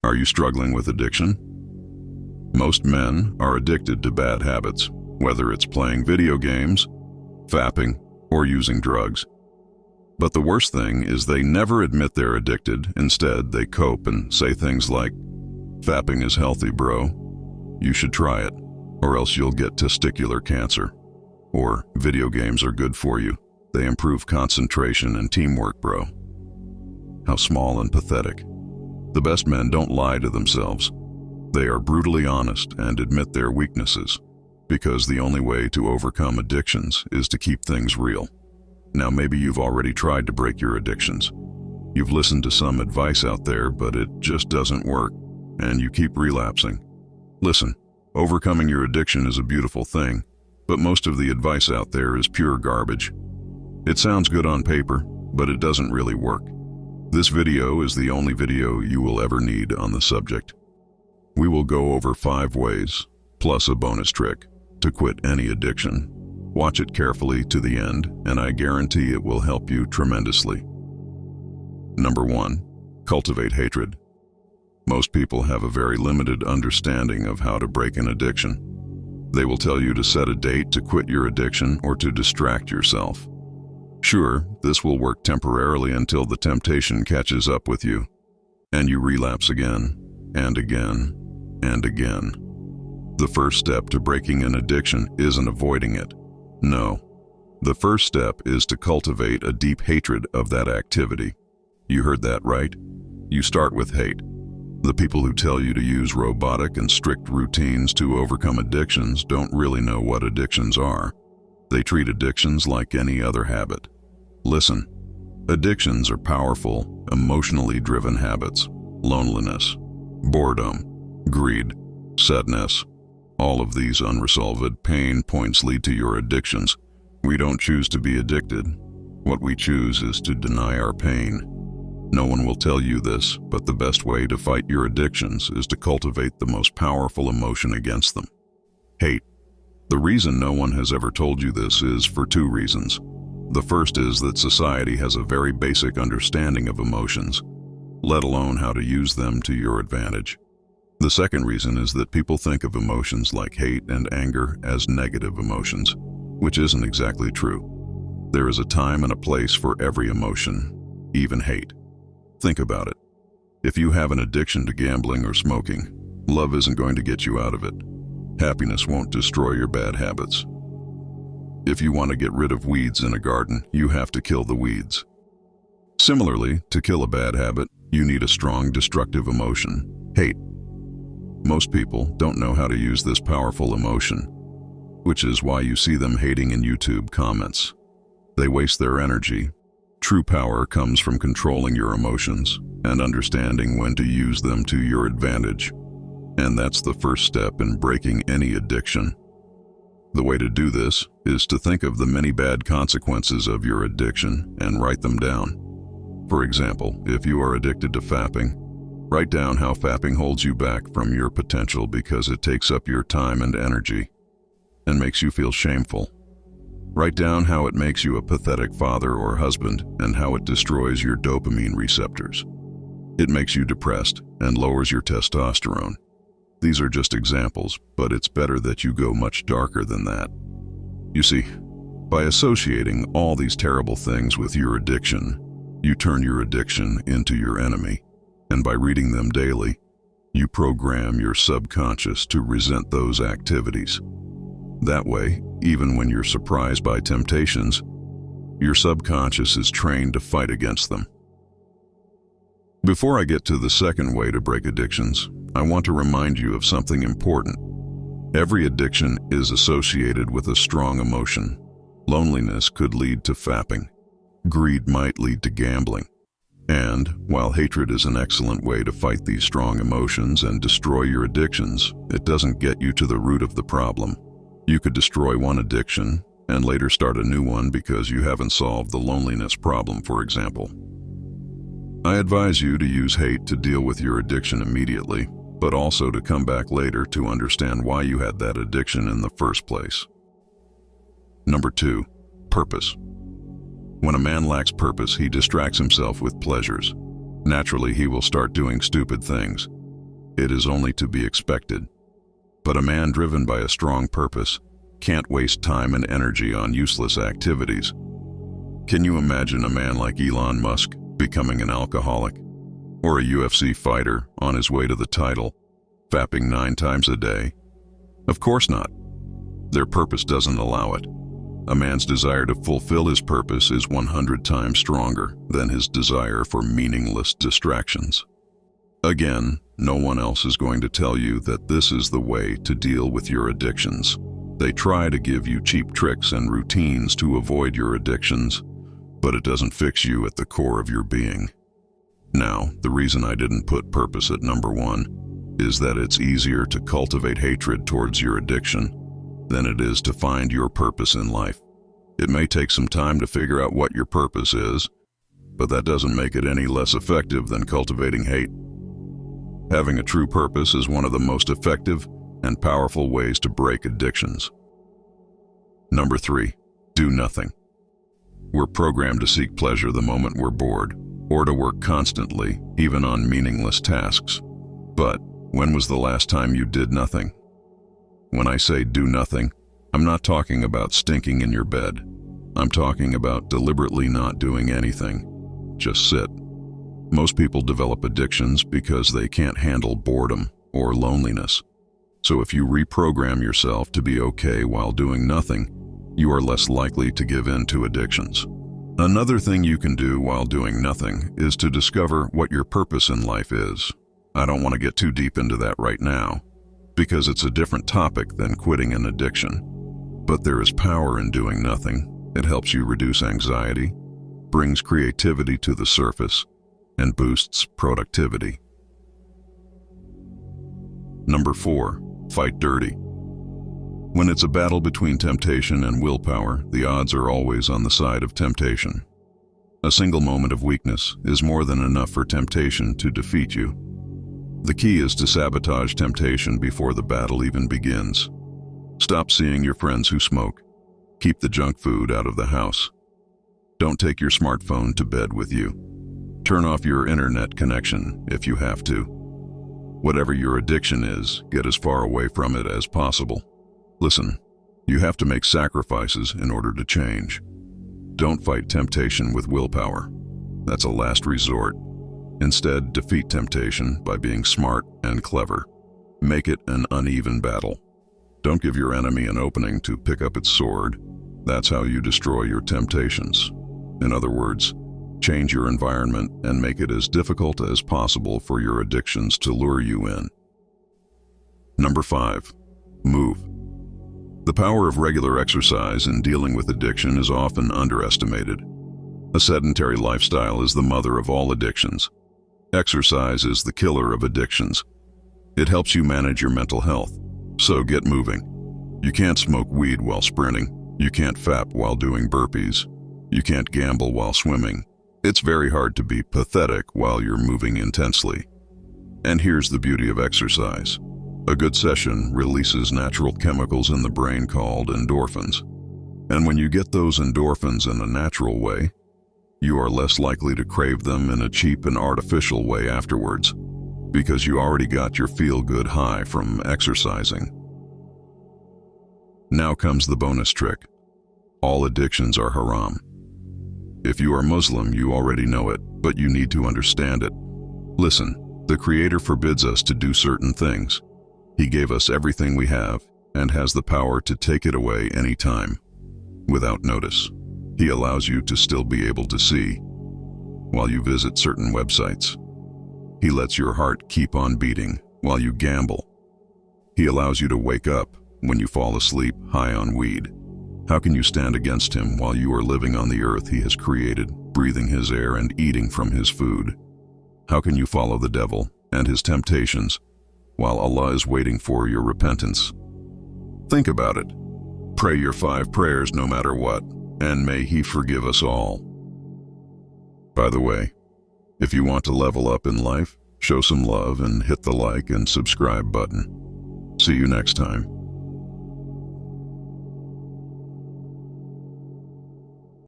Are you struggling with addiction? Most men are addicted to bad habits, whether it's playing video games, fapping, or using drugs. But the worst thing is they never admit they're addicted. Instead, they cope and say things like, "Fapping is healthy, bro. You should try it, or else you'll get testicular cancer." Or, "Video games are good for you. They improve concentration and teamwork, bro." How small and pathetic. The best men don't lie to themselves. They are brutally honest and admit their weaknesses, because the only way to overcome addictions is to keep things real. Now, maybe you've already tried to break your addictions. You've listened to some advice out there, but it just doesn't work, and you keep relapsing. Listen, overcoming your addiction is a beautiful thing, but most of the advice out there is pure garbage. It sounds good on paper, but it doesn't really work. This video is the only video you will ever need on the subject. We will go over 5 ways, plus a bonus trick, to quit any addiction. Watch it carefully to the end, and I guarantee it will help you tremendously. Number 1, cultivate hatred. Most people have a very limited understanding of how to break an addiction. They will tell you to set a date to quit your addiction or to distract yourself. Sure, this will work temporarily until the temptation catches up with you, and you relapse again, and again, and again. The first step to breaking an addiction isn't avoiding it. No. The first step is to cultivate a deep hatred of that activity. You heard that right? You start with hate. The people who tell you to use robotic and strict routines to overcome addictions don't really know what addictions are. They treat addictions like any other habit. Listen, addictions are powerful, emotionally driven habits. Loneliness, boredom, greed, sadness. All of these unresolved pain points lead to your addictions. We don't choose to be addicted. What we choose is to deny our pain. No one will tell you this, but the best way to fight your addictions is to cultivate the most powerful emotion against them: hate. The reason no one has ever told you this is for 2 reasons. The first is that society has a very basic understanding of emotions, let alone how to use them to your advantage. The second reason is that people think of emotions like hate and anger as negative emotions, which isn't exactly true. There is a time and a place for every emotion, even hate. Think about it. If you have an addiction to gambling or smoking, love isn't going to get you out of it. Happiness won't destroy your bad habits. If you want to get rid of weeds in a garden, you have to kill the weeds. Similarly, to kill a bad habit, you need a strong destructive emotion: hate. Most people don't know how to use this powerful emotion, which is why you see them hating in YouTube comments. They waste their energy. True power comes from controlling your emotions and understanding when to use them to your advantage. And that's the first step in breaking any addiction. The way to do this is to think of the many bad consequences of your addiction and write them down. For example, if you are addicted to fapping, write down how fapping holds you back from your potential because it takes up your time and energy and makes you feel shameful. Write down how it makes you a pathetic father or husband and how it destroys your dopamine receptors. It makes you depressed and lowers your testosterone. These are just examples, but it's better that you go much darker than that. You see, by associating all these terrible things with your addiction, you turn your addiction into your enemy. And by reading them daily, you program your subconscious to resent those activities. That way, even when you're surprised by temptations, your subconscious is trained to fight against them. Before I get to the second way to break addictions, I want to remind you of something important. Every addiction is associated with a strong emotion. Loneliness could lead to fapping. Greed might lead to gambling. And, while hatred is an excellent way to fight these strong emotions and destroy your addictions, it doesn't get you to the root of the problem. You could destroy one addiction and later start a new one because you haven't solved the loneliness problem, for example. I advise you to use hate to deal with your addiction immediately, but also to come back later to understand why you had that addiction in the first place. Number 2, purpose. When a man lacks purpose, he distracts himself with pleasures. Naturally, he will start doing stupid things. it is only to be expected. But a man driven by a strong purpose can't waste time and energy on useless activities. Can you imagine a man like Elon Musk becoming an alcoholic? Or a UFC fighter on his way to the title, fapping 9 times a day? Of course not. Their purpose doesn't allow it. A man's desire to fulfill his purpose is 100 times stronger than his desire for meaningless distractions. Again, no one else is going to tell you that this is the way to deal with your addictions. They try to give you cheap tricks and routines to avoid your addictions, but it doesn't fix you at the core of your being. Now, the reason I didn't put purpose at number 1 is that it's easier to cultivate hatred towards your addiction than it is to find your purpose in life. It may take some time to figure out what your purpose is, but that doesn't make it any less effective than cultivating hate. Having a true purpose is one of the most effective and powerful ways to break addictions. Number 3, do nothing. We're programmed to seek pleasure the moment we're bored, or to work constantly, even on meaningless tasks. But when was the last time you did nothing? When I say do nothing, I'm not talking about stinking in your bed. I'm talking about deliberately not doing anything. Just sit. Most people develop addictions because they can't handle boredom or loneliness. So if you reprogram yourself to be okay while doing nothing, you are less likely to give in to addictions. Another thing you can do while doing nothing is to discover what your purpose in life is. I don't want to get too deep into that right now, because it's a different topic than quitting an addiction. But there is power in doing nothing. It helps you reduce anxiety, brings creativity to the surface, and boosts productivity. Number 4, fight dirty. When it's a battle between temptation and willpower, the odds are always on the side of temptation. A single moment of weakness is more than enough for temptation to defeat you. The key is to sabotage temptation before the battle even begins. Stop seeing your friends who smoke. Keep the junk food out of the house. Don't take your smartphone to bed with you. Turn off your internet connection if you have to. Whatever your addiction is, get as far away from it as possible. Listen, you have to make sacrifices in order to change. Don't fight temptation with willpower. That's a last resort. Instead, defeat temptation by being smart and clever. Make it an uneven battle. Don't give your enemy an opening to pick up its sword. That's how you destroy your temptations. In other words, change your environment and make it as difficult as possible for your addictions to lure you in. Number 5, move. The power of regular exercise in dealing with addiction is often underestimated. A sedentary lifestyle is the mother of all addictions. Exercise is the killer of addictions. It helps you manage your mental health, so get moving. You can't smoke weed while sprinting. You can't fap while doing burpees. You can't gamble while swimming. It's very hard to be pathetic while you're moving intensely. And here's the beauty of exercise. A good session releases natural chemicals in the brain called endorphins. And when you get those endorphins in a natural way, you are less likely to crave them in a cheap and artificial way afterwards, because you already got your feel-good high from exercising. Now comes the bonus trick. All addictions are haram. If you are Muslim, you already know it, but you need to understand it. Listen, the Creator forbids us to do certain things. He gave us everything we have and has the power to take it away anytime, without notice. He allows you to still be able to see while you visit certain websites. He lets your heart keep on beating while you gamble. He allows you to wake up when you fall asleep high on weed. How can you stand against him while you are living on the earth he has created, breathing his air and eating from his food? How can you follow the devil and his temptations while Allah is waiting for your repentance? Think about it. Pray your 5 prayers no matter what, and may He forgive us all. By the way, if you want to level up in life, show some love and hit the like and subscribe button. See you next time.